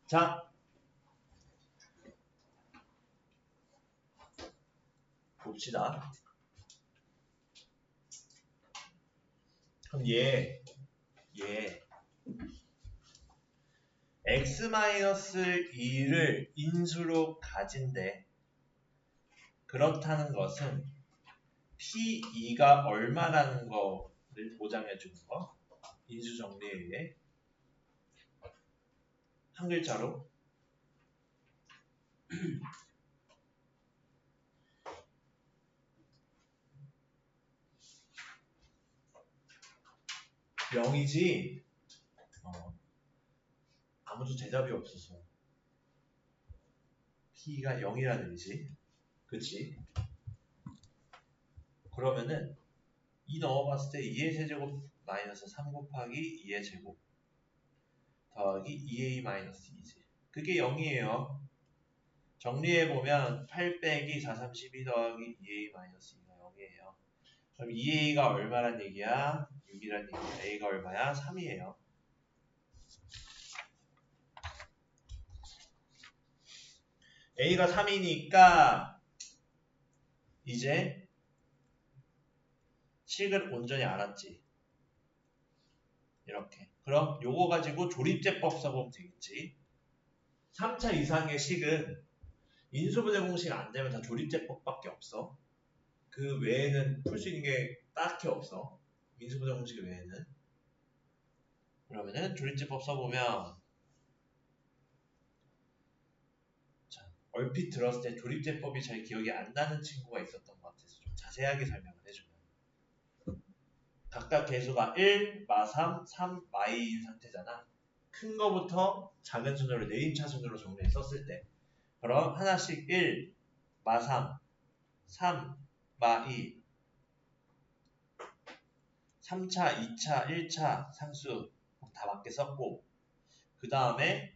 자, 봅시다. 그럼 얘 x-2를 인수로 가진대. 그렇다는 것은 P2가 얼마라는 거를 보장해 주는 거. 인수 정리에 의해 한 글자로 0이지. 아무도 대답이 없어서 P가 0이라는 의지. 그치? 그러면은 2 넣어봤을 때 2의 세제곱 마이너스 3 곱하기 2의 제곱 더하기 2a 마이너스 2지. 그게 0이에요. 정리해보면 8 빼기 4, 32 더하기 2a 마이너스 2가 0이에요. 그럼 2a가 얼마란 얘기야? 6이란 얘기야. a가 얼마야? 3이에요. a가 3이니까 이제 식을 온전히 알았지. 이렇게. 그럼 요거 가지고 조립제법 써보면 되겠지. 3차 이상의 식은 인수분해 공식 안 되면 다 조립제법밖에 없어. 그 외에는 풀 수 있는 게 딱히 없어. 인수분해 공식 외에는. 그러면은 조립제법 써보면 자, 얼핏 들었을 때 조립제법이 잘 기억이 안 나는 친구가 있었던 것 같아서 좀 자세하게 설명을 해주면 각각 개수가 1, 마3, 3, 마2인 상태잖아. 큰 거부터 작은 순으로 내림차순으로 정리했었을 때 그럼 하나씩 1, 마3, 3, 마2 3차, 2차, 1차 상수 다 맞게 썼고 그 다음에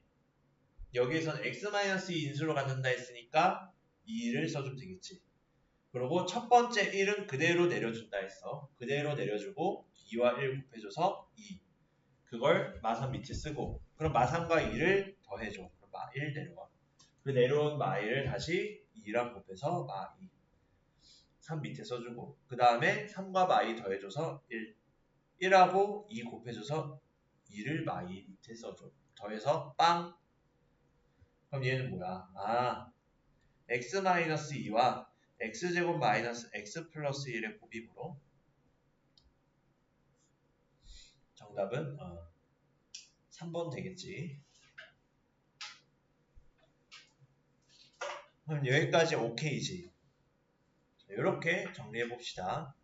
여기에선 x-2 인수로 갖는다 했으니까 2를 써주면 되겠지. 그리고 첫 번째 1은 그대로 내려준다 했어. 그대로 내려주고 2와 1 곱해줘서 2. 그걸 마3 밑에 쓰고 그럼 마3과 2를 더해줘. 그럼 마1 내려와. 그 내려온 마1을 다시 2랑 곱해서 마2. 3 밑에 써주고 그 다음에 3과 마2 더해줘서 1. 1하고 2 곱해줘서 2를 마2 밑에 써줘. 더해서 빵. 그럼 얘는 뭐야? 아, x-2와 x제곱 마이너스 x 플러스 1의 곱입으로 정답은 3번 되겠지. 그럼 여기까지 오케이지. 이렇게 정리해 봅시다.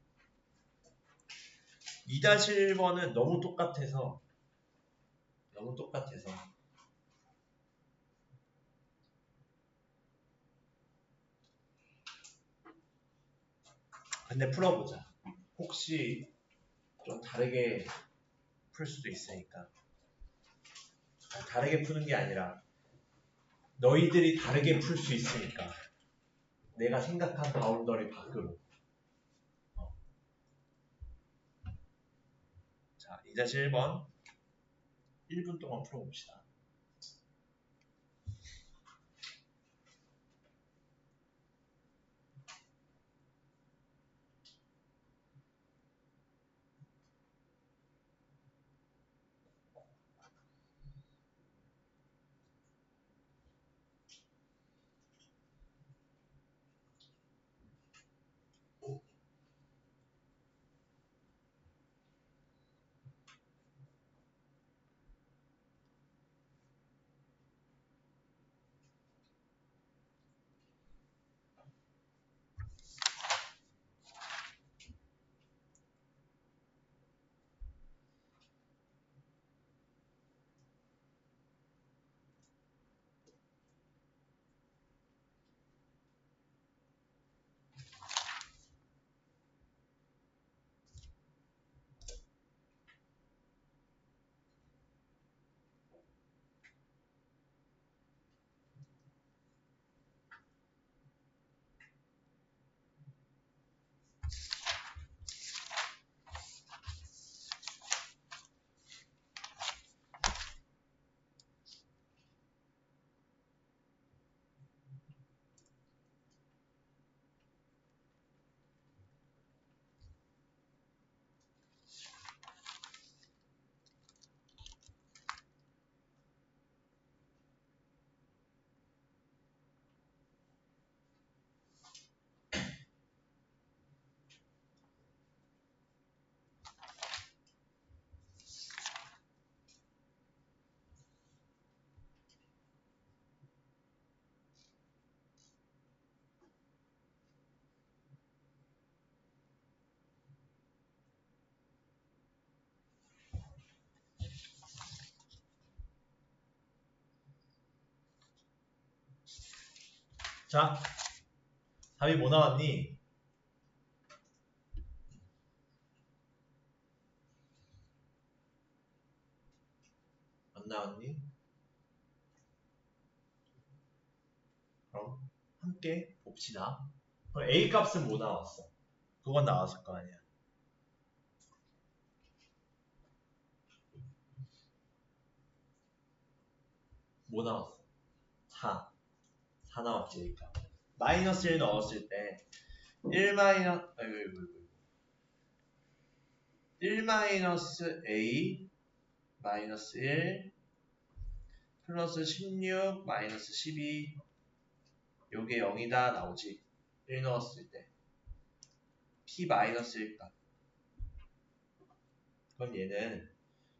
2-1번은 너무 똑같아서 근데 풀어보자. 혹시 좀 다르게 풀 수도 있으니까. 다르게 푸는 게 아니라 너희들이 다르게 풀 수 있으니까. 내가 생각한 바운더리 밖으로. 자, 2-1번 1분 동안 풀어봅시다. 자, 답이 뭐 나왔니? 안 나왔니? 그럼 함께 봅시다. 그럼 A 값은 뭐 나왔어? 그건 나왔을 거 아니야. 뭐 나왔어? 4 나왔지. A 값. 마이너스 1 넣었을 때 1 마이너스 1 마이너스 A 마이너스 1 플러스 16 마이너스 12 요게 0이다 나오지. 1 넣었을 때 P 마이너스 1 값. 그럼 얘는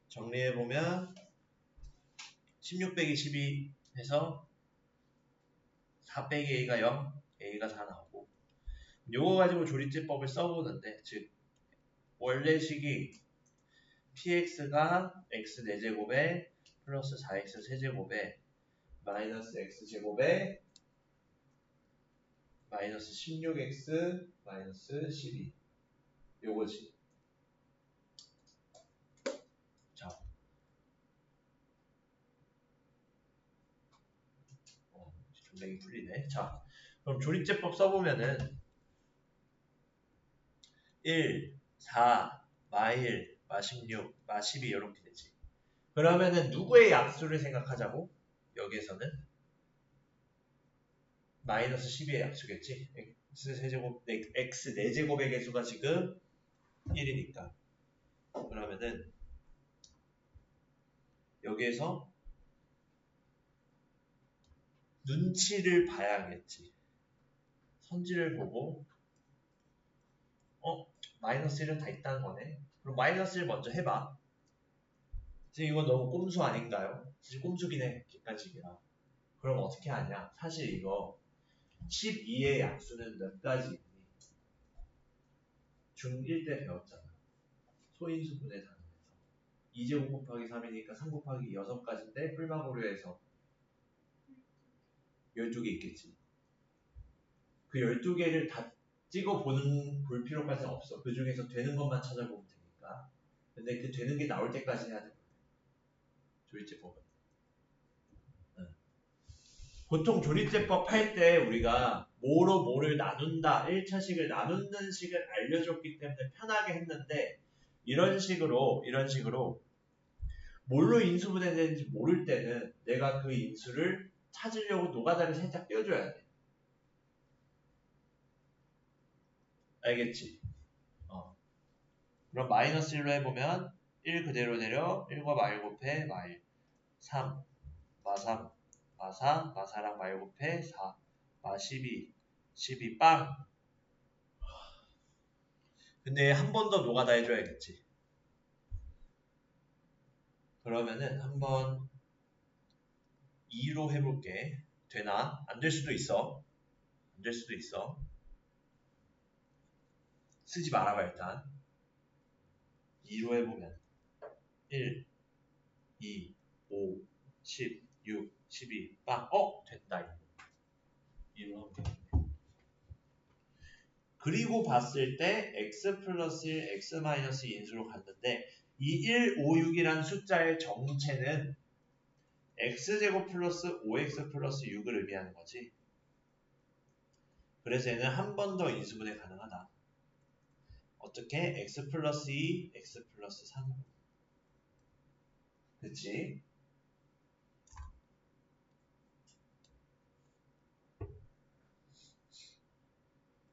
정리해보면 16 빼기 12 해서 4 빼기 A가 0 A가 4 나오고 요거 가지고 조리제법을 써보는데 즉 원래 식이 px가 x 4제곱에 플러스 4x 세제곱에 마이너스 x제곱에 마이너스 16x 마이너스 12 요거지. 자, 전쟁이 풀리네. 자, 그럼 조립제법 써보면은 1, 4, 마1, 마16, 마12 이렇게 되지. 그러면은 누구의 약수를 생각하자고? 여기에서는 마이너스 12의 약수겠지. x 4제곱의 개수가 지금 1이니까. 그러면은 여기에서 눈치를 봐야겠지. 선지를 보고 마이너스 1은 다 있다는 거네. 그럼 마이너스 1 먼저 해봐. 지금 이건 너무 꼼수 아닌가요? 사실 꼼수긴 해. 객관식이라. 그럼 어떻게 하냐? 사실 이거 12의 약수는 몇 가지 있니? 중1 때 배웠잖아. 소인수분해 단위에서 2제곱 곱하기 3이니까 3 곱하기 6가지인데 뿔마 고려해서 12개 있겠지. 그 12개를 다 볼 필요까지는 없어. 그 중에서 되는 것만 찾아보면 되니까. 근데 그 되는 게 나올 때까지 해야 돼. 조립제법은. 보통 조립제법 할 때 우리가 뭐로 뭐를 나눈다, 1차식을 나누는 식을 알려줬기 때문에 편하게 했는데 이런 식으로 뭘로 인수분해되는지 모를 때는 내가 그 인수를 찾으려고 노가다를 살짝 띄워줘야 돼. 알겠지? 그럼 마이너스 1로 해보면 1 그대로 내려 1과 마1 곱해 마1 3 마3 마4 마4랑 마1 곱해 4 마12 12 빵. 근데 한 번 더 노가다 해줘야겠지. 그러면은 한번 2로 해볼게. 되나? 안 될 수도 있어. 안 될 수도 있어. 쓰지 말아봐 일단. 2로 해보면 1, 2, 5, 10, 6, 12 빵. 됐다 이거. 2로 하면 되겠네. 그리고 봤을 때 x 플러스 1, x 마이너스 인수로 갔는데 이 1, 5, 6이라는 숫자의 정체는 x제곱 플러스 5x 플러스 6을 의미하는 거지. 그래서 얘는 한 번 더 인수분해 가능하다. 어떻게? x 플러스 2, x 플러스 3으로. 그치?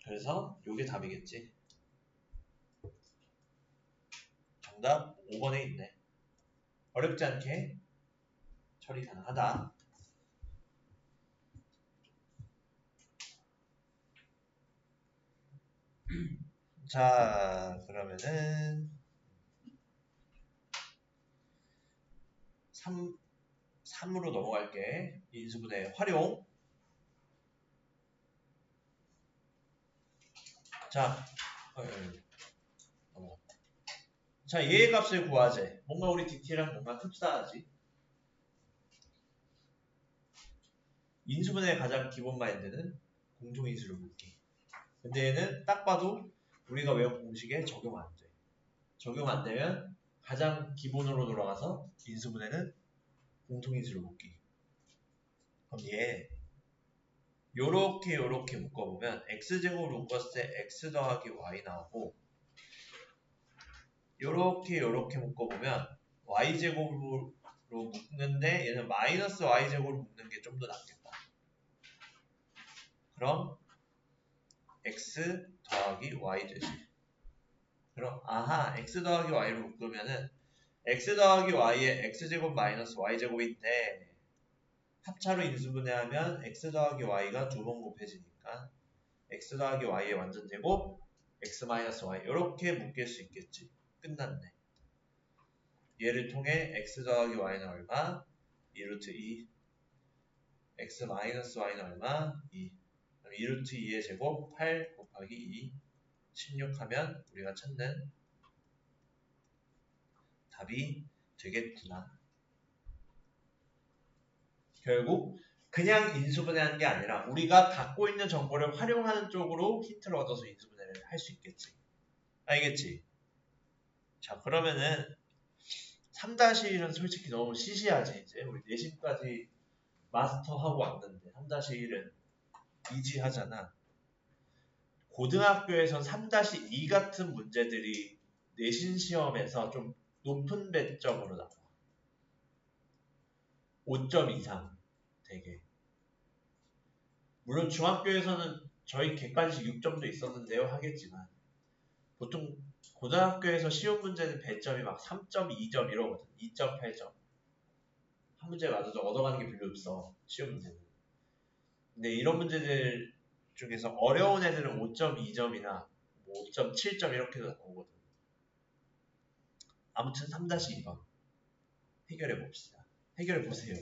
그래서 요게 답이겠지. 정답 5번에 있네. 어렵지 않게 처리 가능하다. 자, 그러면은 3으로 넘어갈게. 인수분해 활용. 자, 넘어갔다. 자, 얘의 값을 구하재. 뭔가 우리 DT랑 뭔가 흡사하지. 인수분해의 가장 기본 마인드는 공통인수를 묶기. 근데 얘는 딱 봐도 우리가 외운 공식에 적용 안 돼. 적용 안 되면 가장 기본으로 돌아가서 인수분해는 공통인수를 묶기. 그럼 얘 요렇게 묶어보면 x제곱을 묶었을 때 x 더하기 y 나오고 요렇게 묶어보면 y제곱으로 묶는데 얘는 마이너스 y제곱으로 묶는 게 좀 더 낫겠다. 그럼 x 더하기 y 되지. 그럼 x 더하기 y로 묶으면은 x 더하기 y에 x제곱 마이너스 y제곱인데 합차로 인수분해하면 x 더하기 y가 두 번 곱해지니까 x 더하기 y의 완전제곱 x 마이너스 y 이렇게 묶일 수 있겠지. 끝났네. 얘를 통해 x 더하기 y는 얼마? 2루트 2 x 마이너스 y는 얼마? 2 그럼 2루트 2의 제곱 8 곱하기 2 16하면 우리가 찾는 답이 되겠구나. 결국 그냥 인수분해하는 게 아니라 우리가 갖고 있는 정보를 활용하는 쪽으로 힌트를 얻어서 인수분해를 할 수 있겠지. 알겠지? 자, 그러면은 3-1은 솔직히 너무 시시하지. 이제 우리 내신까지 마스터하고 왔는데 3-1은 이지하잖아. 고등학교에선 3-2 같은 문제들이 내신 시험에서 좀 높은 배점으로 나와. 5점 이상 되게. 물론 중학교에서는 저희 객관식 6점도 있었는데요 하겠지만 보통 고등학교에서 시험 문제는 배점이 막 3.2점 이러거든. 2.8점. 한 문제 맞아도 얻어가는 게 별로 없어. 시험 문제는. 근데 이런 문제들 중에서 어려운 애들은 5.2점이나 5.7점 이렇게도 나오거든. 아무튼 3-2번 해결해 봅시다. 해결해 보세요.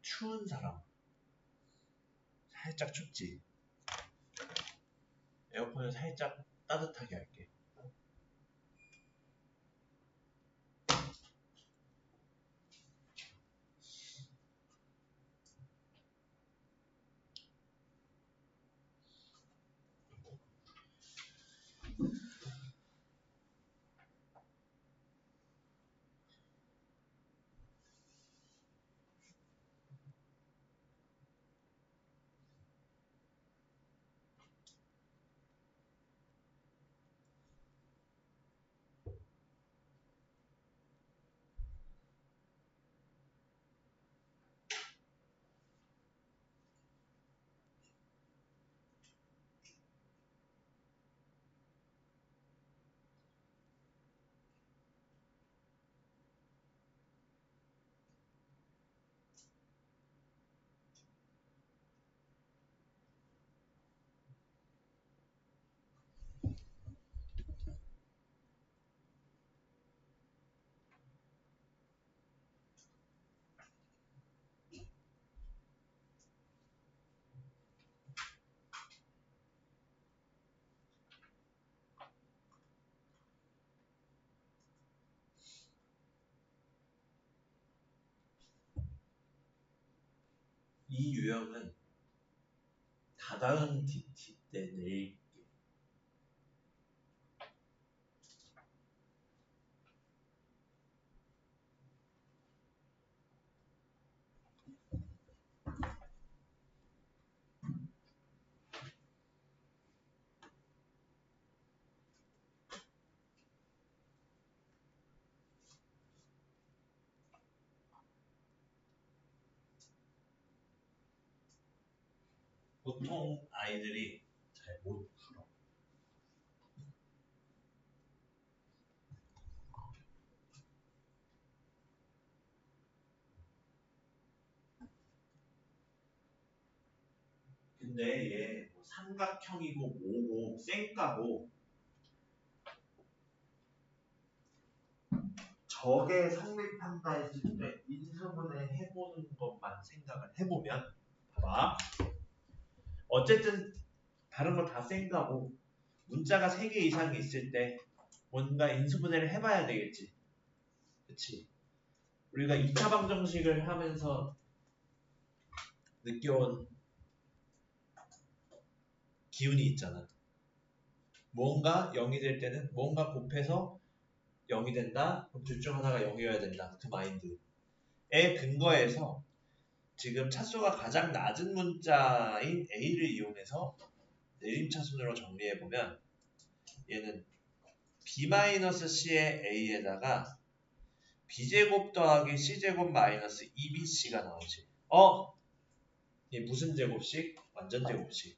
추운 사람. 살짝 춥지? 에어컨을 살짝 따뜻하게 할게. 이 유형은 다다음 DT 때 내일게. 보통 아이들이 잘 못 풀어. 근데 얘 뭐 삼각형이고 뭐고 쌩까고 저게 성립한다 했을 때 인수분해 해보는 것만 생각을 해보면 봐봐. 어쨌든 다른 거 다 쌩까고 문자가 3개 이상이 있을 때 뭔가 인수분해를 해봐야 되겠지. 그치? 우리가 2차 방정식을 하면서 느껴온 기운이 있잖아. 뭔가 0이 될 때는 뭔가 곱해서 0이 된다? 그럼 둘 중 하나가 0이어야 된다. 그 마인드에 근거해서 지금 차수가 가장 낮은 문자인 A를 이용해서 내림차순으로 정리해보면 얘는 B-C의 A에다가 B제곱 더하기 C제곱 마이너스 2BC가 나오지. 얘 무슨 제곱식? 완전 제곱식.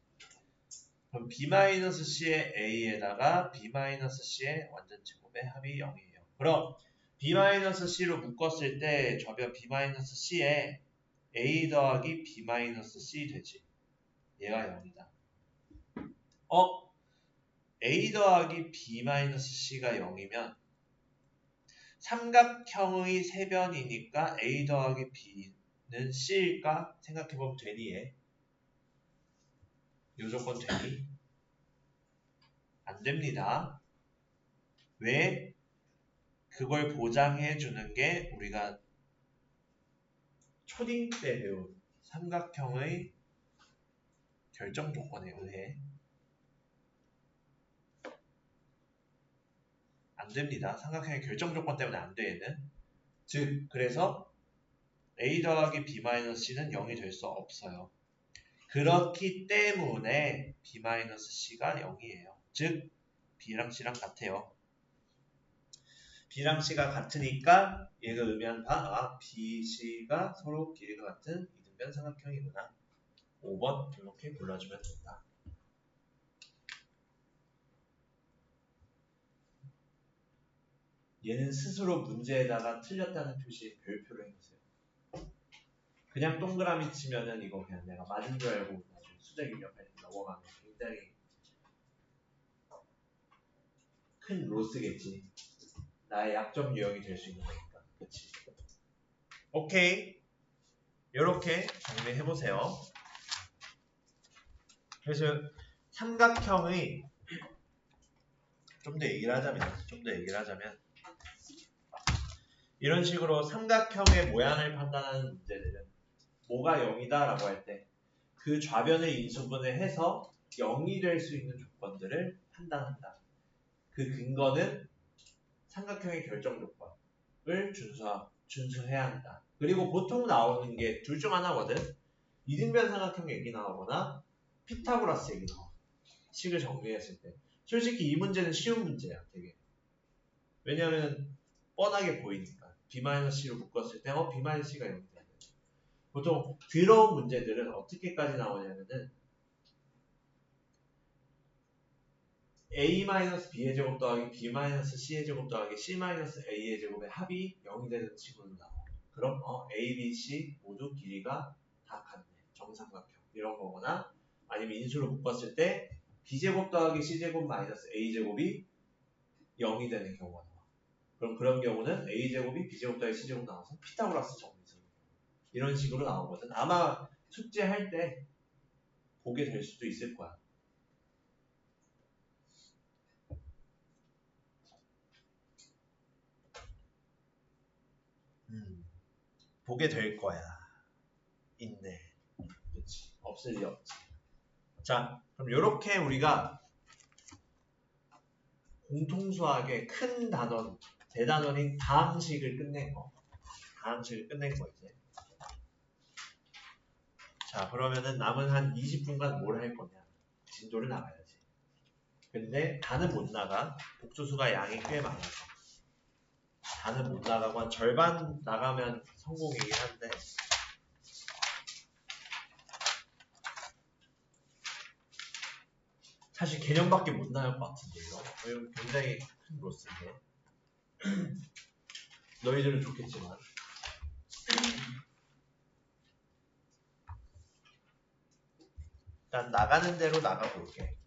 그럼 B-C의 A에다가 B-C의 완전 제곱의 합이 0이에요. 그럼 B-C로 묶었을 때 저변 B-C에 A 더하기 B-C 되지. 얘가 0이다. A 더하기 B-C가 0이면 삼각형의 세변이니까 A 더하기 B는 C일까? 생각해보면 되니 얘? 요 조건 되니? 안 됩니다. 왜? 그걸 보장해주는 게 우리가 초딩 때 배운 삼각형의 결정 조건에 의해 안 됩니다. 삼각형의 결정 조건 때문에 안 돼, 얘는. 즉, 그래서 A 더하기 B-C는 0이 될 수 없어요. 그렇기 때문에 B-C가 0이에요. 즉, B랑 C랑 같아요. B랑 C가 같으니까 얘가 의미하는 바, B, C가 서로 길이가 같은 이등변 삼각형이구나. 5번 이렇게 골라주면 된다. 얘는 스스로 문제에다가 틀렸다는 표시에 별표를 해보세요. 그냥 동그라미 치면은 이거 그냥 내가 맞은 줄 알고 나중에 수작 입력할 때 넘어가면 굉장히 큰 로스겠지. 나의 약점 유형이 될 수 있는 거니까. 그치? 오케이. 요렇게 정리해보세요. 그래서 삼각형의 좀 더 얘기를 하자면 이런 식으로 삼각형의 모양을 판단하는 문제들은 뭐가 0이다 라고 할 때 그 좌변의 인수분해 해서 0이 될 수 있는 조건들을 판단한다. 그 근거는 삼각형의 결정 조건을 준수해야 한다. 그리고 보통 나오는 게 둘 중 하나거든. 이등변 삼각형 얘기 나오거나 피타고라스 얘기 나와. 식을 정리했을 때. 솔직히 이 문제는 쉬운 문제야, 되게. 왜냐하면 뻔하게 보이니까. B-C로 묶었을 때 B-C가 0이 되는 거지. 보통 더러운 문제들은 어떻게까지 나오냐면은 A-B의 제곱 더하기 B-C의 제곱 더하기 C-A의 제곱의 합이 0이 되는 식으로 나와. 그럼 A, B, C 모두 길이가 다 같네. 정삼각형. 이런 거거나 아니면 인수로 묶었을 때 B제곱 더하기 C제곱 마이너스 A제곱이 0이 되는 경우가 나와. 그럼 그런 경우는 A제곱이 B제곱 더하기 C제곱 나와서 피타고라스 정리선. 이런 식으로 나오거든. 아마 숙제할 때 보게 될 수도 있을 거야. 보게 될 거야. 있네. 그치. 없을 리 없지. 자, 그럼 이렇게 우리가 공통수학의 큰 단원, 대단원인 다항식을 끝낸 거. 다항식을 끝낸 거 이제. 자, 그러면은 남은 한 20분간 뭘 할 거냐. 진도를 나가야지. 근데 다는 못 나가. 복수수가 양이 꽤 많아서. 다는 못 나가고 한 절반 나가면 성공이긴 한데 사실 개념밖에 못 나갈 것 같은데 이거 굉장히 큰 로스인데 너희들은 좋겠지만 일단 나가는 대로 나가볼게.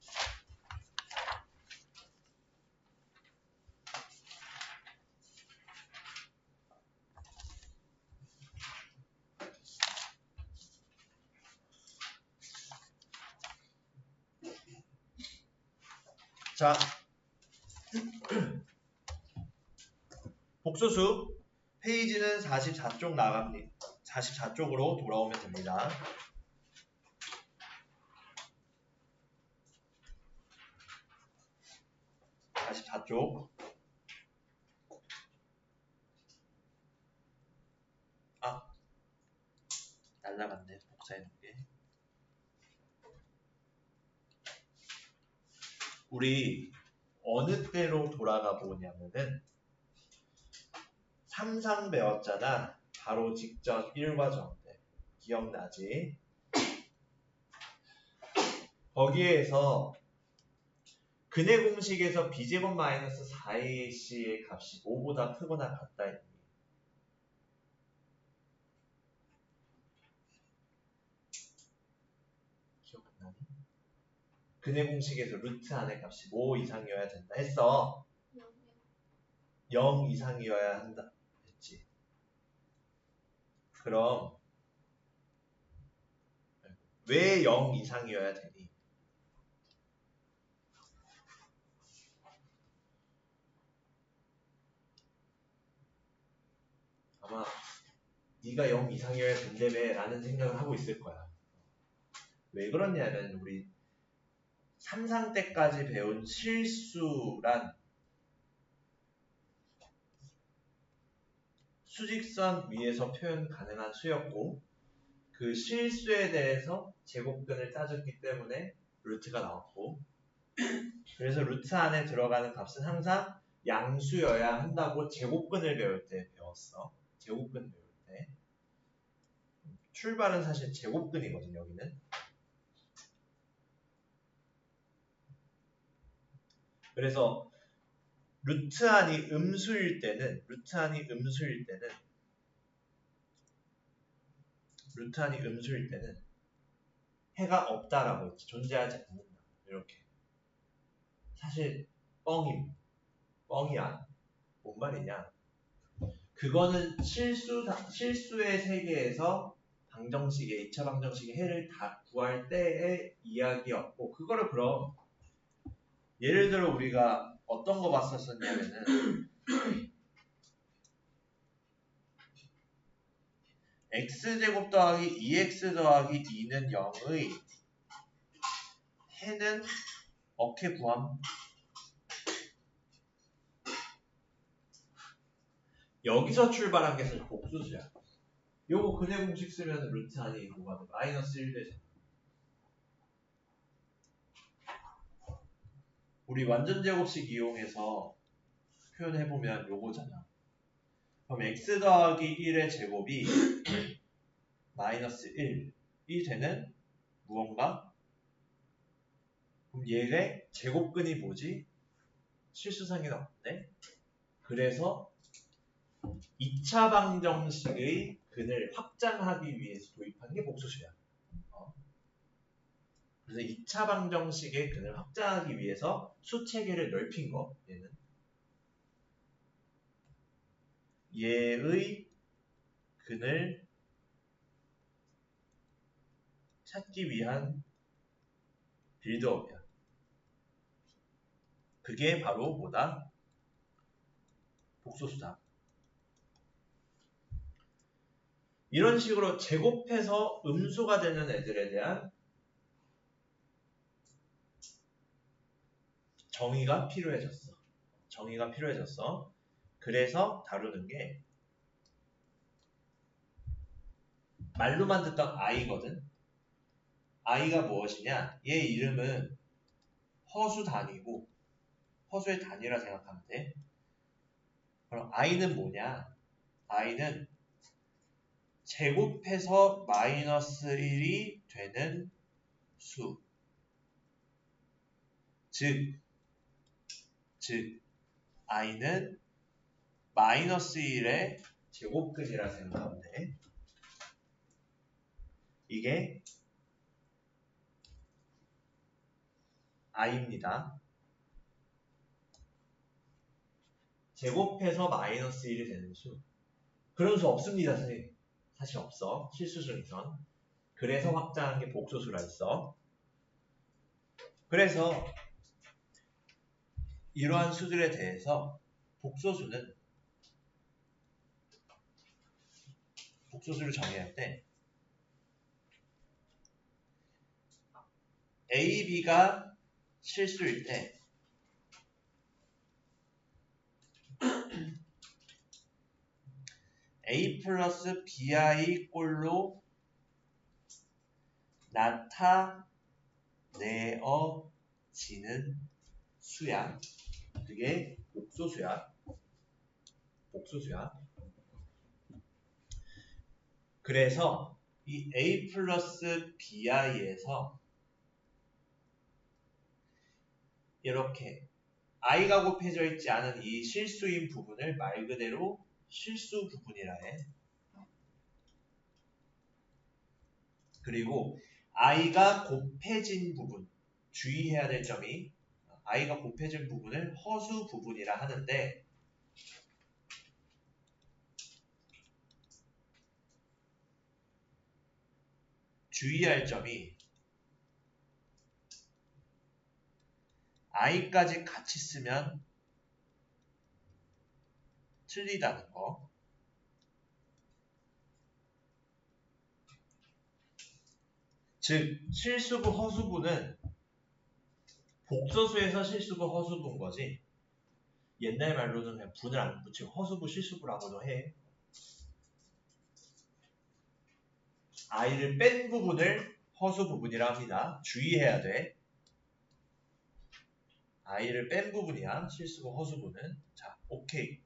자, 복소수 페이지는 44쪽 나갑니다. 44쪽으로 돌아오면 됩니다. 44쪽. 날라갔네. 복사해놓을게. 우리 어느 때로 돌아가 보냐면은 3상 배웠잖아. 바로 직전 1과정 때. 기억나지? 거기에서 근해 공식에서 b제곱 마이너스 4ac의 값이 5보다 크거나 같다 했니? 기억 안 나니? 근해 공식에서 루트 안의 값이 5 이상이어야 된다 했어. 0 이상이어야 한다 했지. 그럼 왜 0 이상이어야 되니? 아마 네가 0 이상이어야 된다며 라는 생각을 하고 있을 거야. 왜 그러냐면 우리 3상 때까지 배운 실수란 수직선 위에서 표현 가능한 수였고 그 실수에 대해서 제곱근을 따졌기 때문에 루트가 나왔고 그래서 루트 안에 들어가는 값은 항상 양수여야 한다고 제곱근을 배울 때 배웠어. 제곱근 배울 때 출발은 사실 제곱근이거든 여기는. 그래서 루트 안이 음수일 때는 해가 없다라고 했지. 존재하지 않는다. 이렇게. 사실 뻥이야. 뭔 말이냐. 그거는 실수의 세계에서 방정식의 2차 방정식의 해를 다 구할 때의 이야기였고 그거를 그럼 예를 들어 우리가 어떤 거 봤었냐면은 x제곱 더하기 2x 더하기 2는 0의 해는 어떻게 구함? 여기서 출발한 게 사실 복수수야. 요거 근해 공식 쓰면 루트 안이 뭐가 돼? 마이너스 1 되잖아. 우리 완전제곱식 이용해서 표현해보면 요거잖아. 그럼 x 더하기 1의 제곱이 마이너스 1이 되는 무언가? 그럼 얘의 제곱근이 뭐지? 실수상이 나왔네. 그래서 2차 방정식의 근을 확장하기 위해서 도입한 게 복수수야. 그래서 2차 방정식의 근을 확장하기 위해서 수체계를 넓힌 거, 얘는. 얘의 근을 찾기 위한 빌드업이야. 그게 바로 뭐다? 복소수다. 이런 식으로 제곱해서 음수가 되는 애들에 대한 정의가 필요해졌어. 그래서 다루는 게 말로만 듣던 i거든. i가 무엇이냐? 얘 이름은 허수 단위고 허수의 단위라 생각하면 돼. 그럼 i는 뭐냐? i는 제곱해서 마이너스 1이 되는 수. 즉 i는 마이너스 1의 제곱근이라 생각하면 돼. 이게 i입니다. 제곱해서 마이너스 1이 되는 수. 그런 수 없습니다, 선생님. 사실 없어. 실수 중에선. 그래서 확장한 게 복소수라 했어. 그래서 이러한 수들에 대해서 복소수를 정의할 때 A, B가 실수일 때 A 플러스 BI 꼴로 나타내어지는 수야. 그게 복소수야. 그래서 이 A 플러스 BI에서 이렇게 i가 곱해져 있지 않은 이 실수인 부분을 말 그대로 실수 부분이라 해. 그리고 i가 곱해진 부분, 주의해야 될 점이 i가 곱해진 부분을 허수 부분이라 하는데 주의할 점이 i까지 같이 쓰면 틀리다는 거. 즉 실수부 허수부는 복소수에서 실수부 허수부인 거지. 옛날 말로는 그냥 분을 안 붙이고 허수부 실수부라고도 해. i를 뺀 부분을 허수 부분이라 합니다. 주의해야 돼. i를 뺀 부분이야. 실수부 허수부는. 자, 오케이.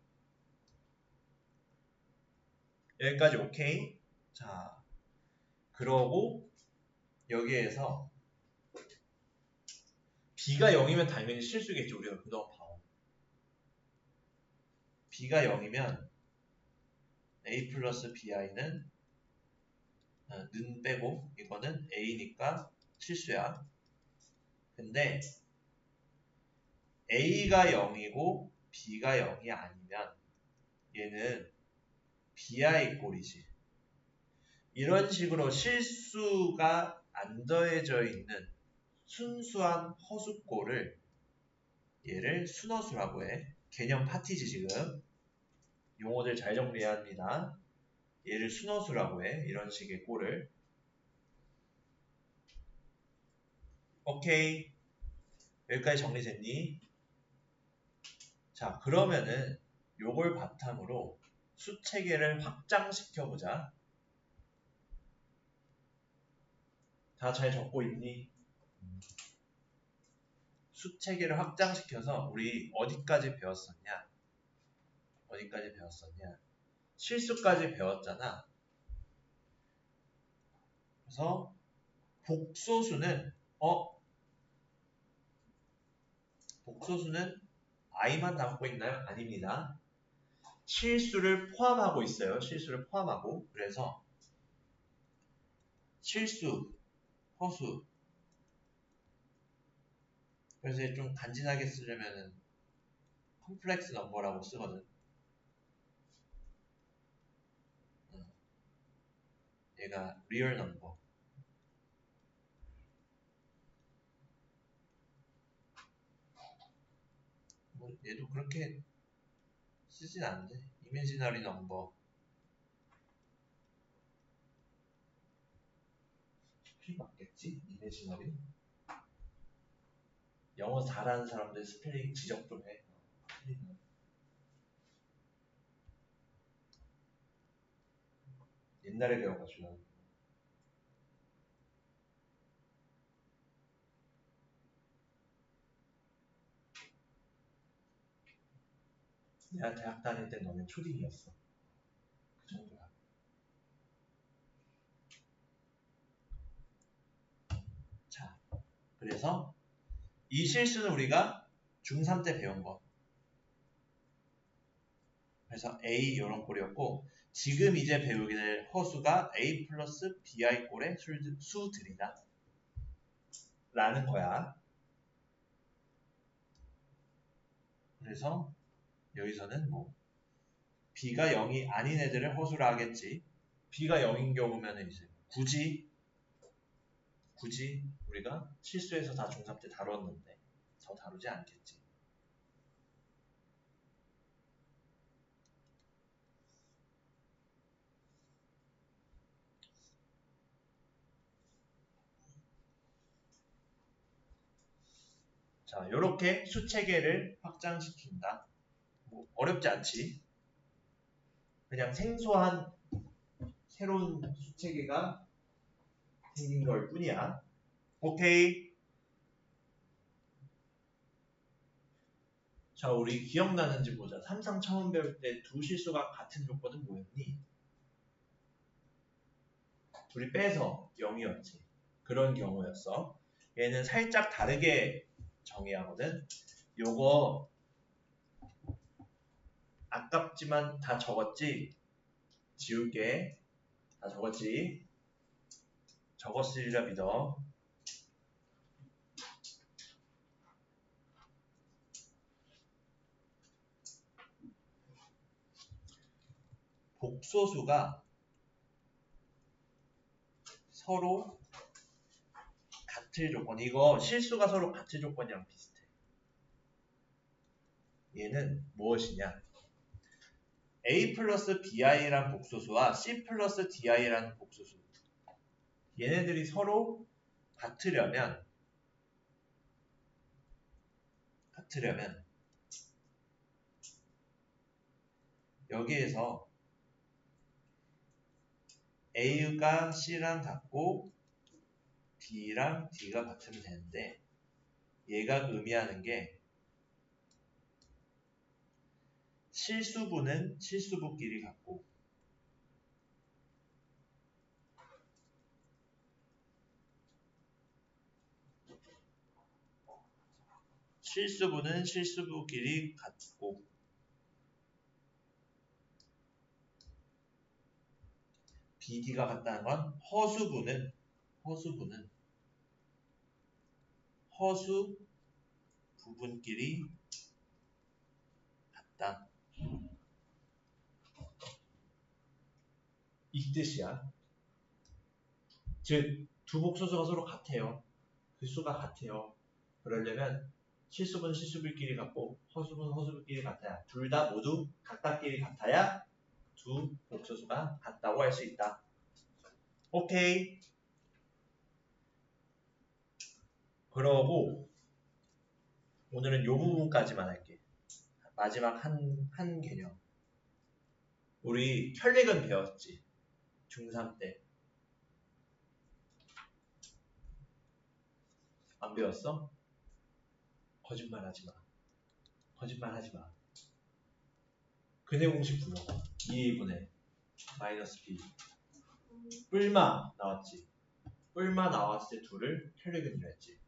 여기까지 오케이. 자, 그러고 여기에서 b가 0이면 당연히 실수겠지. 우리가 그동안 봐온. b가 0이면 a 플러스 bi는 는 빼고 이거는 a니까 실수야. 근데 a가 0이고 b가 0이 아니면 얘는 bi 꼴이지. 이런 식으로 실수가 안 더해져 있는 순수한 허수꼴을 얘를 순허수라고 해. 개념 파티지 지금. 용어들 잘 정리해야 합니다. 얘를 순허수라고 해. 이런 식의 꼴을. 오케이. 여기까지 정리됐니? 자, 그러면은 요걸 바탕으로 수체계를 확장시켜보자. 다 잘 적고 있니? 수체계를 확장시켜서 우리 어디까지 배웠었냐? 실수까지 배웠잖아. 그래서 복소수는 i만 담고 있나요? 아닙니다. 실수를 포함하고 있어요. 실수를 포함하고. 그래서 실수, 허수. 그래서 좀 간지나게 쓰려면은 컴플렉스 넘버라고 쓰거든. 얘가 리얼 넘버. 뭐 얘도 그렇게 쓰진 않는데. 이미지너리 넘버. 스펠링 맞겠지? 이미지너리? 영어 잘하는 사람들 스펠링 지적 좀 해. 옛날에 배워가지고. 내가 대학 다닐 때 너는 초딩이었어. 그 정도야. 자, 그래서 이 실수는 우리가 중3 때 배운 거. 그래서 A 이런 꼴이었고 지금 이제 배우게 될 허수가 A 플러스 BI 꼴의 수들이다. 라는 거야. 그래서 여기서는 뭐 b가 0이 아닌 애들을 허수로 하겠지. b가 0인 경우면은 이제 굳이 우리가 실수해서 다 중3 때 다뤘는데 더 다루지 않겠지. 자, 요렇게 수체계를 확장시킨다. 뭐 어렵지 않지. 그냥 생소한 새로운 수체계가 생긴 걸 뿐이야. 오케이. 자, 우리 기억나는지 보자. 삼상 처음 배울 때 두 실수가 같은 조건은 뭐였니? 둘이 빼서 0이었지. 그런 경우였어. 얘는 살짝 다르게 정의야 하거든. 요거 아깝지만 다 적었지? 지울게. 다 적었지? 적었으리라 믿어. 복소수가 서로 같을 조건. 이거 실수가 서로 같을 조건이랑 비슷해. 얘는 무엇이냐? A 플러스 BI란 복소수와 C 플러스 DI라는 복소수. 얘네들이 서로 같으려면 여기에서 A가 C랑 같고 B랑 D가 같으면 되는데 얘가 의미하는 게 실수부는 실수부끼리 같고 실수부는 실수부끼리 같고 BD가 같다는 건 허수부는 허수 부분끼리 같다. 이 뜻이야. 즉, 두 복소수가 서로 같아요. 그 수가 같아요. 그러려면 실수분 실수분끼리 같고 허수분 허수분끼리 같아야 둘 다 모두 각각끼리 같아야 두 복소수가 같다고 할 수 있다. 오케이. 그러고 오늘은 이 부분까지만 할게. 마지막 한 개념. 우리 혈액은 배웠지. 중3 때. 안 배웠어? 거짓말 하지 마. 근해 공식 불러봐. 2분의 마이너스 B. 뿔마 나왔지. 뿔마 나왔을 때 둘을 혈액은이라 했지.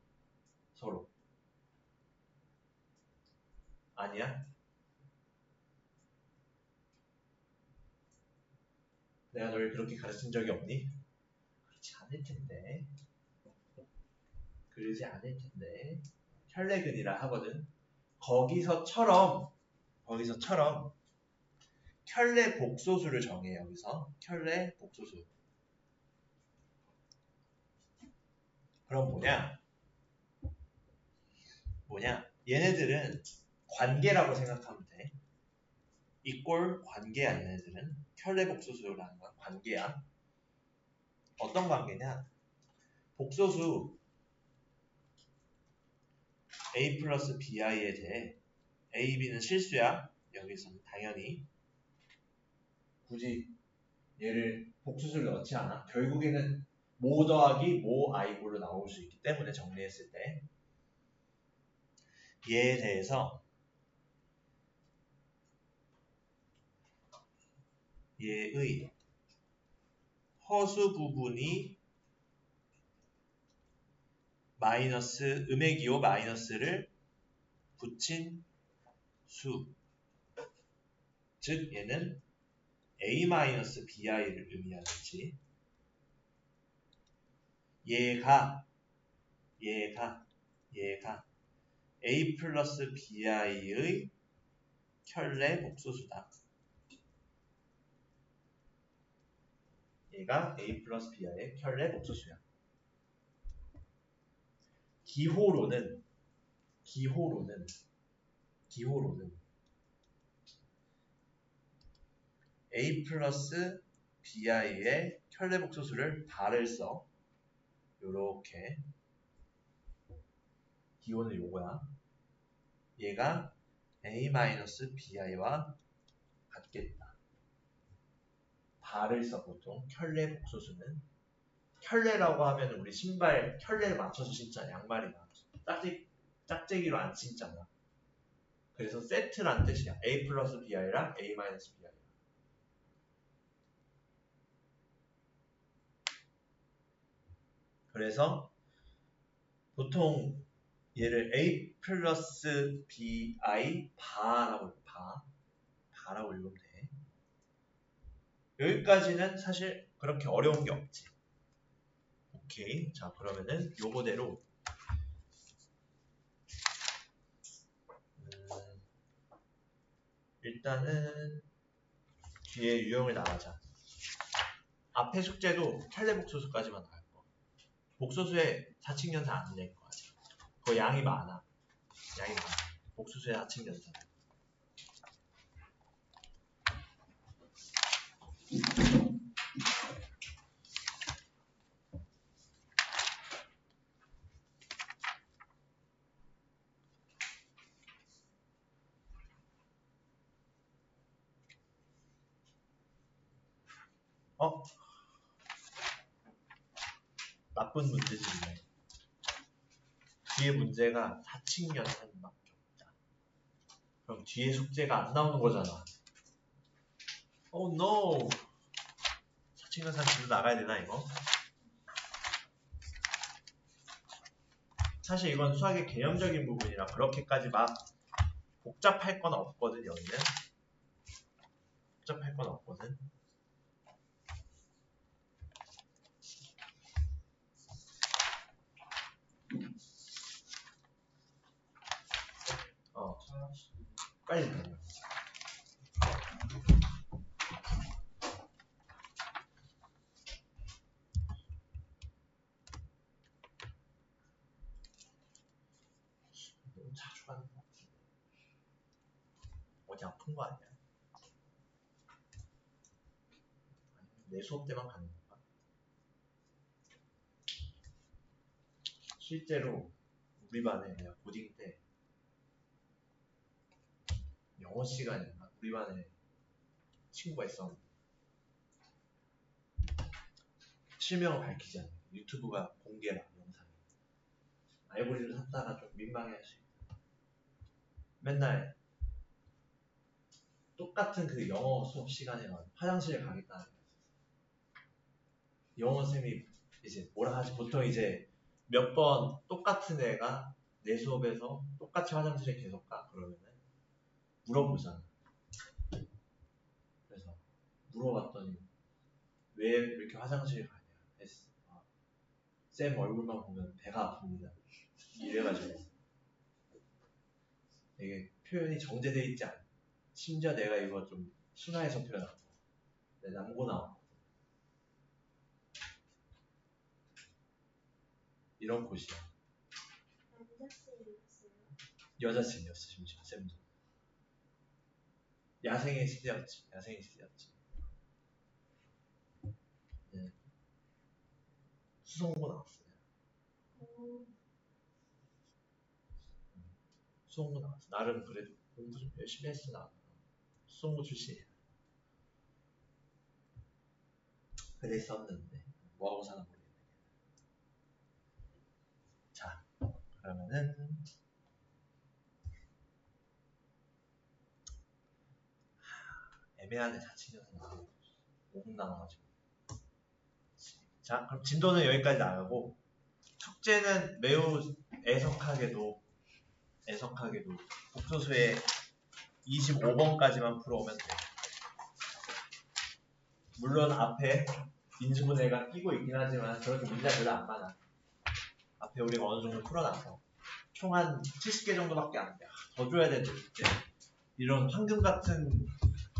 서로. 아니야? 내가 널 그렇게 가르친 적이 없니? 그렇지 않을 텐데. 혈액은이라 하거든. 거기서처럼 혈내 복소수를 정해. 여기서 혈내 복소수. 그럼 뭐냐? 얘네들은 관계라고 생각하면 돼. 이꼴 관계야. 얘네들은 혈내 복소수라는 건 관계야. 어떤 관계냐? 복소수 A 플러스 BI에 대해 A, B는 실수야. 여기서는 당연히 굳이 얘를 복수수를 넣지 않아. 결국에는 모 더하기 모 I꼴로 나올 수 있기 때문에 정리했을 때 얘에 대해서 얘의 허수 부분이 마이너스 음액이요 마이너스를 붙인 수. 즉 얘는 A-BI를 의미하겠지. 얘가 A 플러스 BI의 켤레 복소수다. 얘가 A 플러스 B의 켤레 복소수야. 기호로는 A 플러스 BI의 켤레 복소수를 발을 써. 요렇게. 기호는 요거야. 얘가 A 마이너스 BI와 같겠다. 발을 써 보통. 켤레 복소수는. 켤레라고 하면 우리 신발 켤레를 맞춰서 신자. 양말이나. 짝재기로 안 신잖아. 그래서 세트란 뜻이야. A 플러스 BI랑 A 마이너스 BI. 그래서 보통 얘를 A 플러스 BI 바라고 읽으면 돼. 여기까지는 사실 그렇게 어려운 게 없지. 오케이. 자, 그러면은 요거대로 일단은 뒤에 유형을 나가자. 앞에 숙제도 켤레 복소수까지만 나갈 거. 복소수에 사칙연산 안 낼 거야. 그거 양이 많아. 복소수의 사칙연산. 나쁜 문제집이네. 뒤에 문제가 사칙연산밖에 없다. 그럼 뒤에 숙제가 안 나오는 거잖아. Oh no! 사칙연산 뒤로 나가야 되나 이거? 사실 이건 수학의 개념적인 부분이라 그렇게까지 막 복잡할 건 없거든. 여기는 복잡할 건 없거든. 빨리 가요. 너무 자주 가는 거 같은데. 어디 아픈 거 아니야? 내 수업 때만 가는 건가? 실제로 우리 반에 내가 고딩 때 영어 시간이었나? 우리 반에 친구가 있었는데 실명을 밝히지 않아요. 유튜브가 공개라 영상이. 알고리즘 샀다가 좀 민망해할 수 있다. 맨날 똑같은 그 영어 수업 시간에만 화장실에 가겠다는 거였어. 영어 쌤이 이제 뭐라 하지? 보통 이제 몇 번 똑같은 애가 내 수업에서 똑같이 화장실에 계속 가. 그러면은 물어보잖아. 그래서 물어봤더니 왜 이렇게 화장실에 가냐 했어. 쌤 얼굴만 보면 배가 아픕니다. 이래가지고 되게 표현이 정제되어 있지 않아. 심지어 내가 이거 좀 순화해서 표현하고 내 남고 나왔고 이런 곳이야. 여자쌤이었어 심지어 쌤도. 야생의 시대였지. 네. 수성고 나왔어요. 수성고 나왔어. 나름 그래도 공부 좀 열심히 했어 나. 수성고 출신이야. 그랬었는데 뭐하고 사나 모르겠네. 자, 그러면은 애매하네. 자취녀선 5분 남아가지고. 자, 그럼 진도는 여기까지 나가고 숙제는 매우 애석하게도 복소수의 25번까지만 풀어오면 돼. 물론 앞에 인수분해가 끼고 있긴 하지만 저렇게 문제가 별로 안 많아. 앞에 우리가 어느 정도 풀어놔서 총 한 70개 정도밖에 안 돼. 더 줘야 되는데 숙제. 이런 황금 같은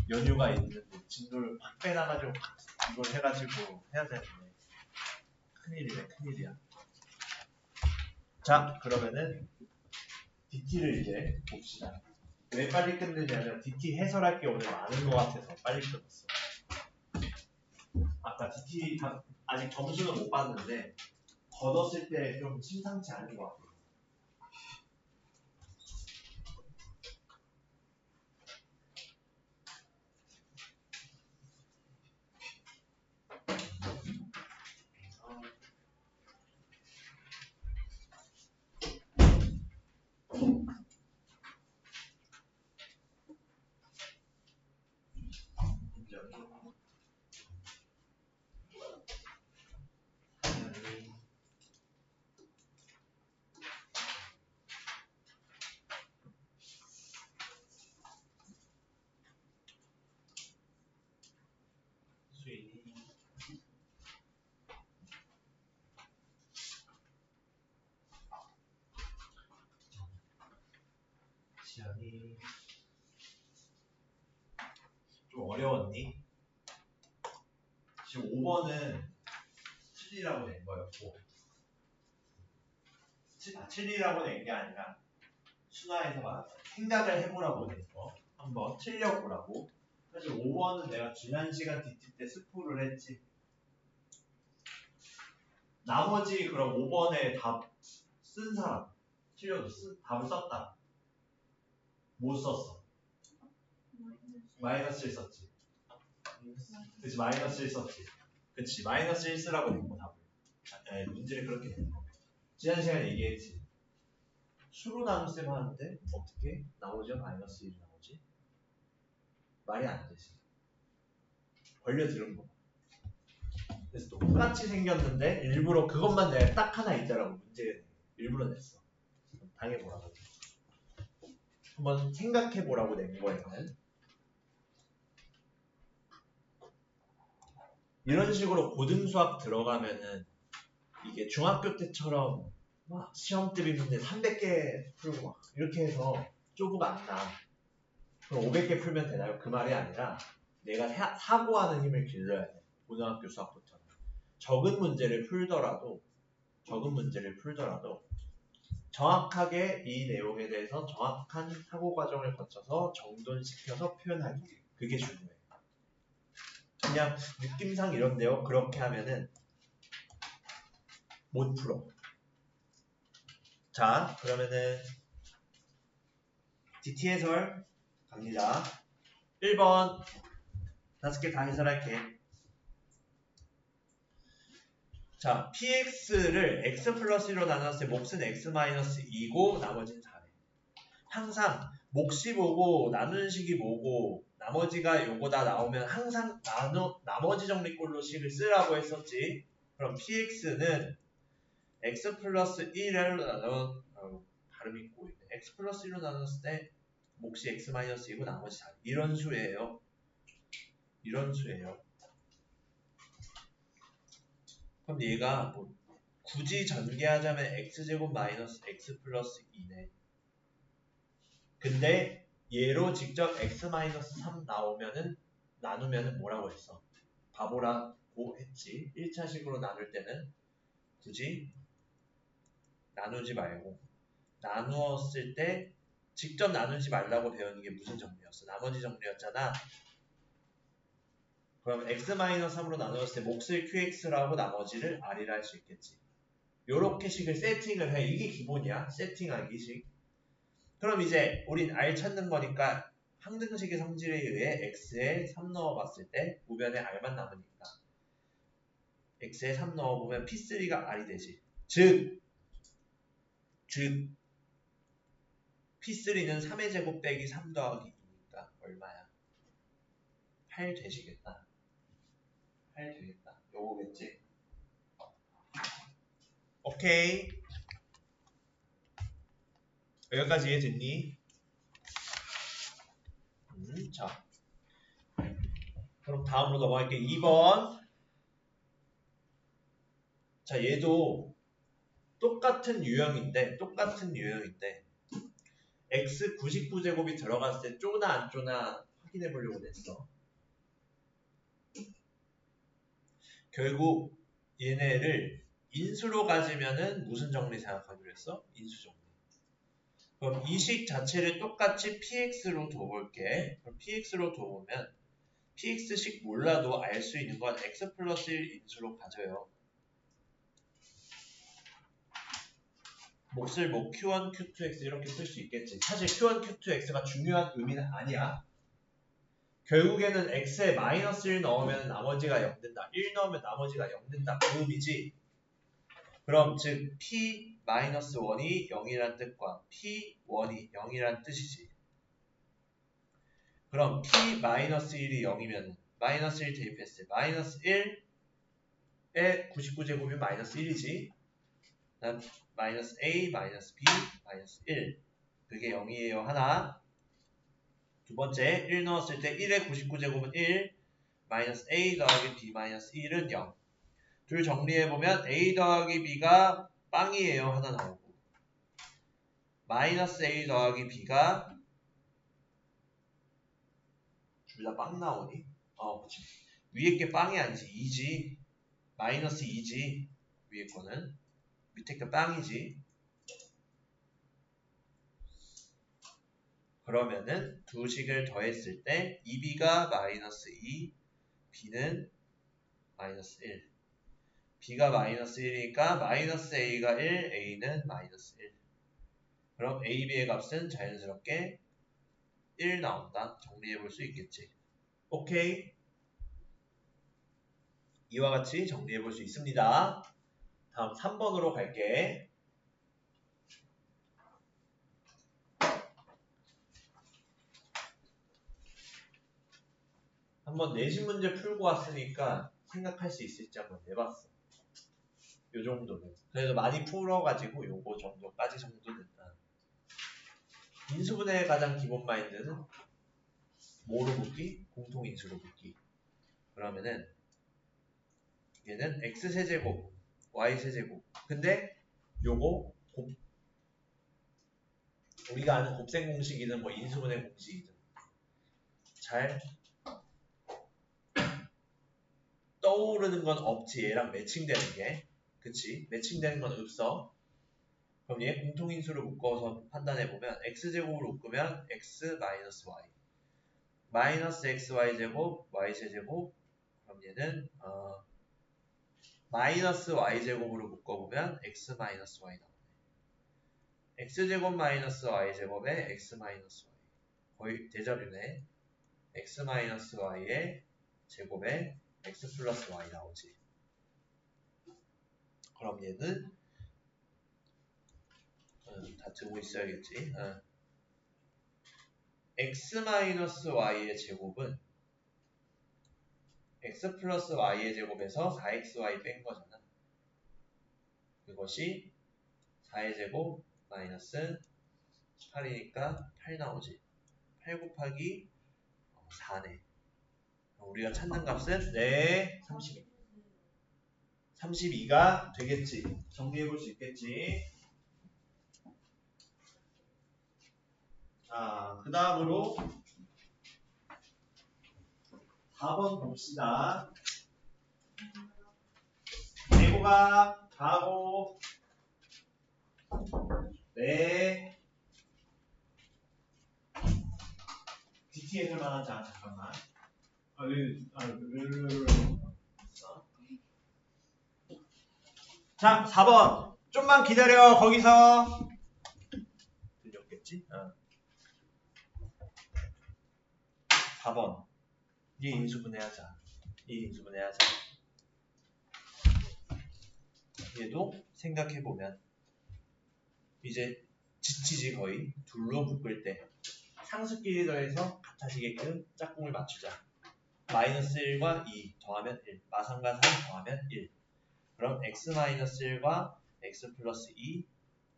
연유가 있는데 진도를 확 빼놔가지고 이걸 해가지고 해야 되는데 큰일이네 큰일이야. 자 그러면은 DT를 이제 봅시다. 왜 빨리 끝내냐면 DT 해설할 게 오늘 많은 것 같아서 빨리 끝났어. 아까 DT 아직 점수는 못 봤는데 걷었을 때 좀 심상치 않은 것 같아요. 시연이 좀 어려웠니? 지금 5번은 7이라고 낸 거였고 7이라고 낸 게 아니라 순화해서 말하자 생각을 해보라고 낸 거 한번 틀려보라고. 사실 5번은 내가 지난 시간 DT 때 스포를 했지. 나머지 그럼 5번에 답 쓴 사람 틀려도 답을 썼다. 못 썼어. 마이너스 1 썼지. 그치 마이너스 1 썼지. 그치 마이너스 1 쓰라고 냈고 답을. 문제를 그렇게 낸 거. 지난 시간에 얘기했지. 수로 나눗셈 하는데 어떻게 나머지가 마이너스 1이 나오지? 말이 안 되지. 걸려들은 거. 그래서 똑같이 생겼는데 일부러 그것만 내가 딱 하나 있더라고. 문제 일부러 냈어. 당해보라고. 한번 생각해보라고 낸 거에는 이런 식으로 고등수학 들어가면은 이게 중학교 때처럼 막 시험 때 비는데 300개 풀고 막 이렇게 해서 쪼부가 안 나. 그럼 500개 풀면 되나요? 그 말이 아니라 내가 사고하는 힘을 길러야 돼. 고등학교 수학부터는. 적은 문제를 풀더라도 정확하게 이 내용에 대해서 정확한 사고 과정을 거쳐서 정돈시켜서 표현하기. 그게 중요해. 그냥 느낌상 이런데요. 그렇게 하면은 못 풀어. 자, 그러면은 DT 해설 갑니다. 1번 5개 다 해설할게. 자, px를 x 플러스 1로 나눴을 때 몫은 x 마이너스 2고 나머지는 4래. 항상 몫이 뭐고 나누는 식이 뭐고 나머지가 요거다 나오면 항상 나머지 정리꼴로 식을 쓰라고 했었지. 그럼 px는 x 플러스 1로 나눠 발음이 꼬이네. x 플러스 1로 나눴을 때 몫이 x 마이너스 2고 나머지 4. 이런 수예요. 그럼 얘가 뭐 굳이 전개하자면 x제곱 마이너스 x 플러스 2네. 근데 얘로 직접 x 마이너스 3 나누면은 뭐라고 했어? 바보라고 했지. 1차식으로 나눌 때는 굳이 나누지 말고 나누었을 때 직접 나누지 말라고 배우는 게 무슨 정리였어? 나머지 정리였잖아. 그럼 x-3으로 나누었을 때 몫을 qx라고 나머지를 r이라 할 수 있겠지. 요렇게 식을 세팅을 해. 이게 기본이야. 세팅하기 식. 그럼 이제 우린 r 찾는 거니까 항등식의 성질에 의해 x에 3 넣어봤을 때 우변에 r만 남으니까 x에 3 넣어보면 p3가 r이 되지. 즉 P3는 3의 제곱 빼기 3 더하기 2니까 얼마야? 8 되시겠다. 8 되겠다. 요거겠지? 오케이. 여기까지 이해됐니? 자. 그럼 다음으로 넘어갈게. 2번. 자, 얘도 똑같은 유형인데 x 99제곱이 들어갔을 때 쪼나 안 쪼나 확인해 보려고 했어. 결국 얘네를 인수로 가지면은 무슨 정리 생각하기로 했어? 인수 정리. 그럼 이 식 자체를 똑같이 px로 둬볼게. 그럼 px로 둬보면 px식 몰라도 알 수 있는 건 x 플러스 1 인수로 가져요. 몫을 뭐 q1, q2x 이렇게 쓸 수 있겠지. 사실 q1, q2x가 중요한 의미는 아니야. 결국에는 x에 마이너스 1 넣으면 나머지가 0 된다. 1 넣으면 나머지가 0 된다. 그 의미지. 그럼 즉 p-1이 0이란 뜻과 p1이 0이란 뜻이지. 그럼 p-1이 0이면 마이너스 1 대입했을 때 마이너스 1에 99제곱이 마이너스 1이지. 난 마이너스 a, 마이너스 b, 마이너스 1 그게 0이에요. 하나. 두 번째 1 넣었을 때 1의 99제곱은 1 마이너스 a 더하기 b 마이너스 1은 0. 둘 정리해보면 a 더하기 b가 빵이에요. 하나 나오고 마이너스 a 더하기 b가 둘 다 빵 나오니? 그치. 위에 게 빵이 아니지 2지. 마이너스 2지. 위에 거는 밑에 게 빵이지. 그러면은 두 식을 더했을 때 2b가 마이너스 2 b는 마이너스 1 b가 마이너스 1이니까 마이너스 a가 1 a는 마이너스 1 그럼 a, b의 값은 자연스럽게 1 나온다. 정리해볼 수 있겠지. 오케이. 이와 같이 정리해볼 수 있습니다. 다음 3번으로 갈게. 한번 내신 문제 풀고 왔으니까 생각할 수 있을지 한번 내봤어. 요 정도는. 그래도 많이 풀어가지고 요거 정도까지 정도 된다. 인수분해의 가장 기본 마인드는 뭐로 묶기? 공통인수로 묶기. 그러면은 얘는 x세제곱, y세제곱. 근데 요거 우리가 아는 곱셈 공식이든 뭐 인수분해 공식이든 잘 떠오르는 건 없지. 얘랑 매칭되는 게. 그치? 매칭되는 건 없어. 그럼 얘 공통인수로 묶어서 판단해보면 x제곱으로 묶으면 x 마이너스 y 마이너스 xy제곱 y제곱 그럼 얘는 마이너스 y제곱으로 묶어보면 x 마이너스 y 나오네. x제곱 마이너스 y제곱에 x 마이너스 y 거의 대자뷰네. x 마이너스 y의 제곱에 x 플러스 y 나오지. 그럼 얘는 다 두고 있어야겠지. x-y의 제곱은 x 플러스 y의 제곱에서 4xy 뺀 거잖아. 그것이 4의 제곱 마이너스 18이니까 8 나오지. 8 곱하기 4네. 우리가 찾는 값은 32. 32가 되겠지. 정리해볼 수 있겠지. 자, 그 다음으로 4번 봅시다. 제곱아 가고 네 DTS를 만하자. 잠깐만. 자, 4번. 좀만 기다려. 거기서. 들렸겠지? 4번. 얘 인수분해하자. 얘 인수분해하자. 얘도 생각해보면 이제 지치지 거의. 둘로 묶을 때 상수끼리 더해서 같아지게끔 짝꿍을 맞추자. 마이너스 1과 2 더하면 1. 마상과 3 더하면 1. 그럼 x-1과 x 플러스 2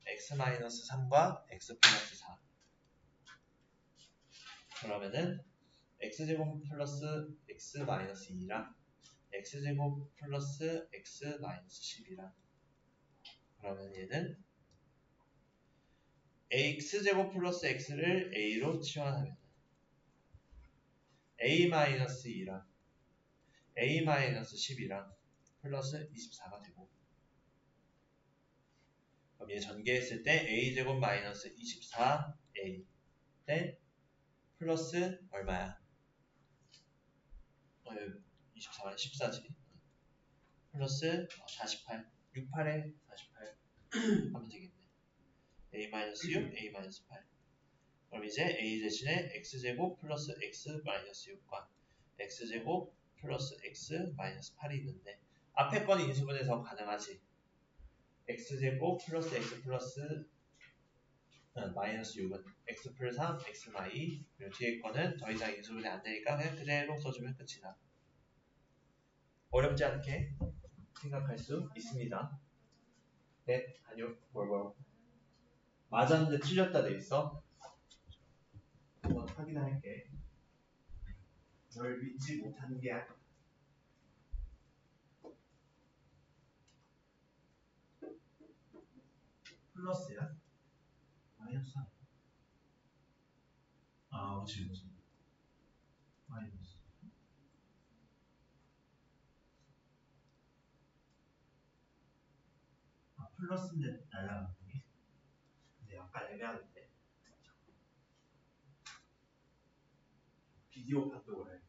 x-3과 x 플러스 4 그러면은 x제곱 플러스 x 마이너스 2랑 x제곱 플러스 x 마이너스 10이랑 그러면 얘는 x제곱 플러스 x를 a로 치환하면 a-2랑 a-10이랑 플러스 24가 되고, 그럼 얘 전개했을 때 a제곱 마이너스 24a 대 플러스 얼마야? 24가 14지. 플러스 48, 68에 48 하면 되겠네. a-6, a-8. 그럼 이제 a 대신에 x제곱 플러스 x 마이너스 6과 x제곱 플러스 x 마이너스 8이 있는데, 앞에 건 인수분해서 가능하지. x제곱 플러스 x 플러스 마이너스 6은 x 플 3, x 마이, 그리고 뒤에 거는 더 이상 인수분해 안 되니까 그냥 그대로 써주면 끝이다. 어렵지 않게 생각할 수 있습니다. 네, 아니요, 뭘 맞았는데 틀렸다 돼 있어. 한번 확인할게. 널 믿지 못하는 게 아니야. 플러스야? 마이너스 3. 그치. 마이너스. 플러스인데 날라가는 게? 근데 약간 애매한데. 비디오 판독을 해.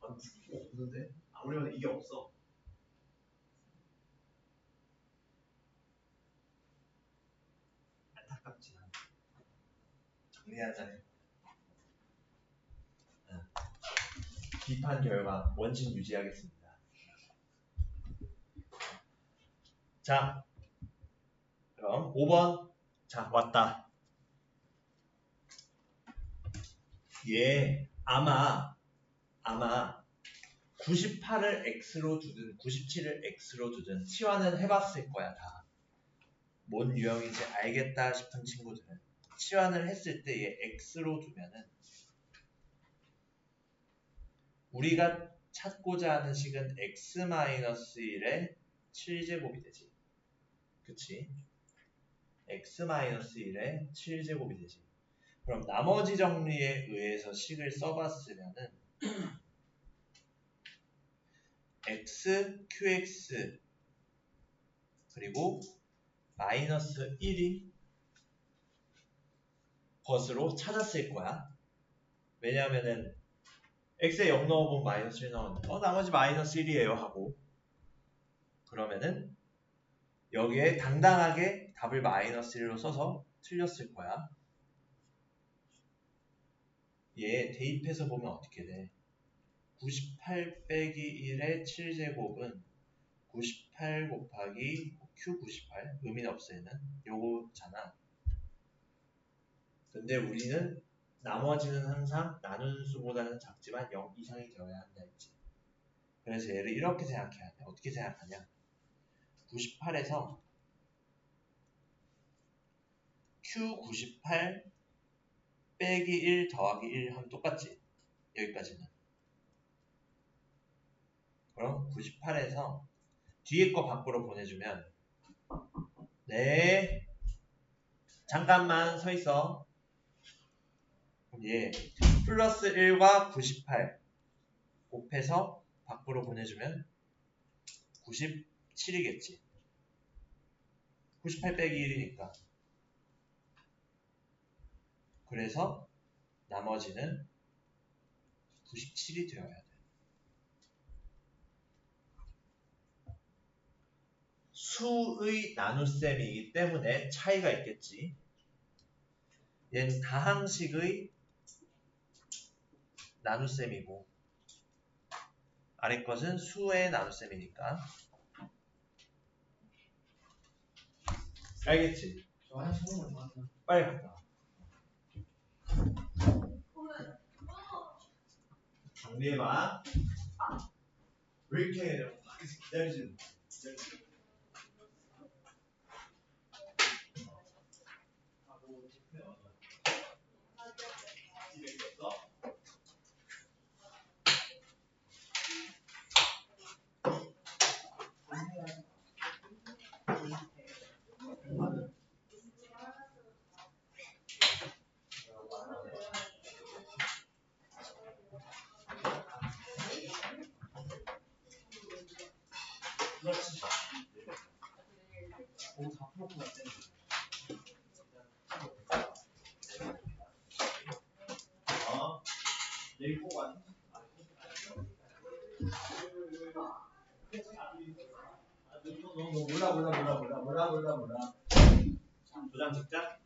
없는데? 아무리 봐도 이게 없어. 안타깝지 않아. 정리하자. 비판 결과 원칙 유지하겠습니다. 자, 그럼 5번. 자, 왔다. 얘 아마 98을 x로 두든 97을 x로 두든 치환은 해봤을 거야. 다. 뭔 유형인지 알겠다 싶은 친구들은 치환을 했을 때 얘 x로 두면은 우리가 찾고자 하는 식은 x-1의 7제곱이 되지. 그치? x-1의 7제곱이 되지. 그럼 나머지 정리에 의해서 식을 써봤으면은 x, qx 그리고 마이너스 1이 것으로 찾았을 거야. 왜냐하면은 x에 0 넣어보면 마이너스 1 나오는데 나머지 마이너스 1이에요 하고, 그러면은 여기에 당당하게 답을 마이너스 1로 써서 틀렸을 거야. 얘 대입해서 보면 어떻게 돼? 98 빼기 1의 7제곱은 98 곱하기 Q98 의미는 없어 얘는 요거잖아. 근데 우리는 나머지는 항상 나누는 수보다는 작지만 0 이상이 되어야 한다 했지. 그래서 얘를 이렇게 생각해야 돼. 어떻게 생각하냐? 98에서 Q98 빼기 1 더하기 1 하면 똑같지. 여기까지는. 그럼 98에서 뒤에 거 밖으로 보내주면, 네, 잠깐만 서 있어. 그럼 얘 플러스 1과 98 곱해서 밖으로 보내주면 97이겠지. 98 빼기 1이니까. 그래서 나머지는 97이 되어야 돼. 수의 나눗셈이기 때문에 차이가 있겠지. 얘는 다항식의 나눗셈이고 아래 것은 수의 나눗셈이니까. 알겠지? 빨리 갔다 와. 정리해봐. 왜 이렇게 밖에서 기다리지? 집에 있었어? 그렇지. 오, 4%구나. 내일 꼭 왔니? 너 몰라. 도장 찍자.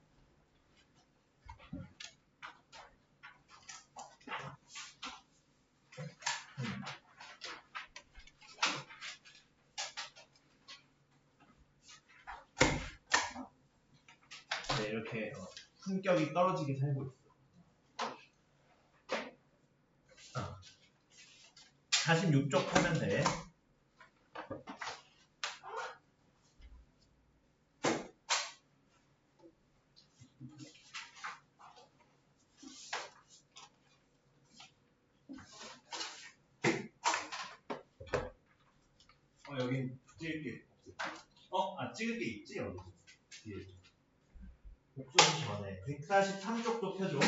네, 이렇게 품격이 떨어지게 살고 있어. 46쪽 하면 돼. 여기 찍을게. 찍을 게 있지 여기. 뒤에. 복수하기 전에 143쪽도 펴줘.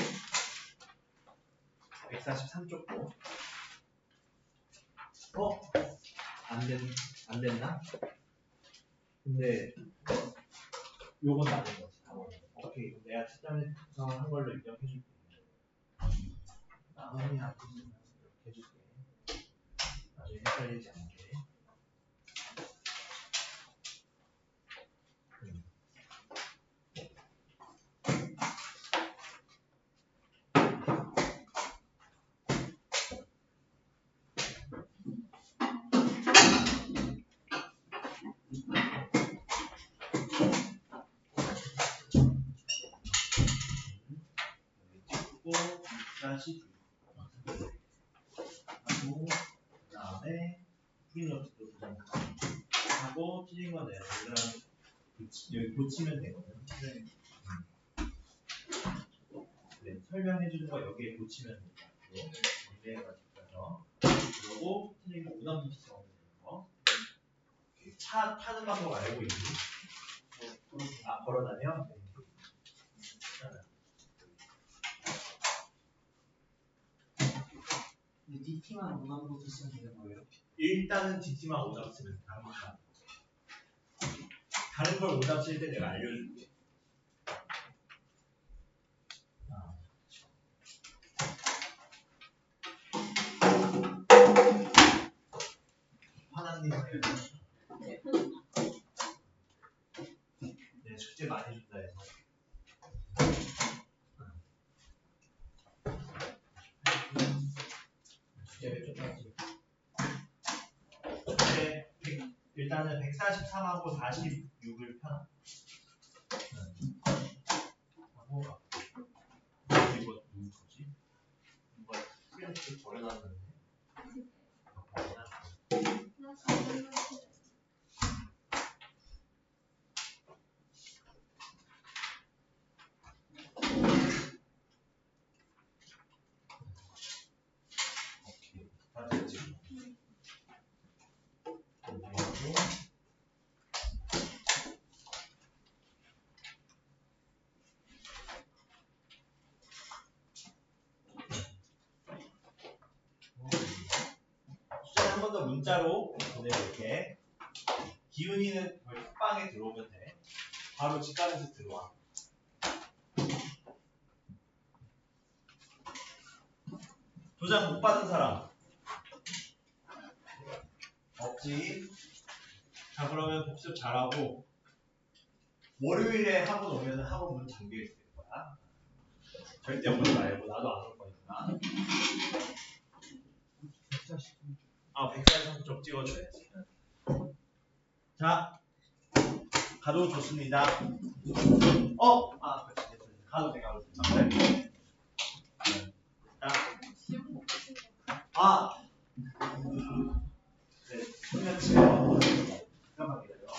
143쪽도. 안 됐나? 근데 요건 안 된 거지. 오케이. 내가 채점에서 한 걸로 입력해줄게. 나머지 안 되면 이렇게 해줄게. 나중에 헷갈리지 않게. 다시 하고 그 다음에 프리노트도 하고 틀린 거 내가 여기 고치면 되거든. 네, 설명해 주는 거 여기에 고치면 된다. 정리해가지고 그리고 틀린 거 오답 노트 적으면 되는 거. 차 타는 방법 알고 있니? 걸어다녀? DT만 오답으로 쓰면 되는 거예요? 일단은 DT만 오답 쓰면 돼. 다른 걸 오답 쓸 때 내가 알려줄게. 하나님 네, 숙제 많이 준다 해서. 일단은 143하고 46을 펴. 하고 이거 누구지? 이거 스크린shot 버려놨는데. 오케이. 다 됐지. 한 번 더 문자로 보내볼게. 기훈이는 톡방에 들어오면 돼. 바로 집 가면서 들어와. 도장 못 받은 사람? 없지. 자, 그러면 복습 잘하고 월요일에 학원 오면 학원 문 잠겨 있을 거야. 절대 오지 말고 나도 안 올 거니까. 143쪽 찍어줘야지. 자, 가도 좋습니다. 그렇지. 가도 돼, 가도 돼. 네, 그냥 잠깐만 기다려.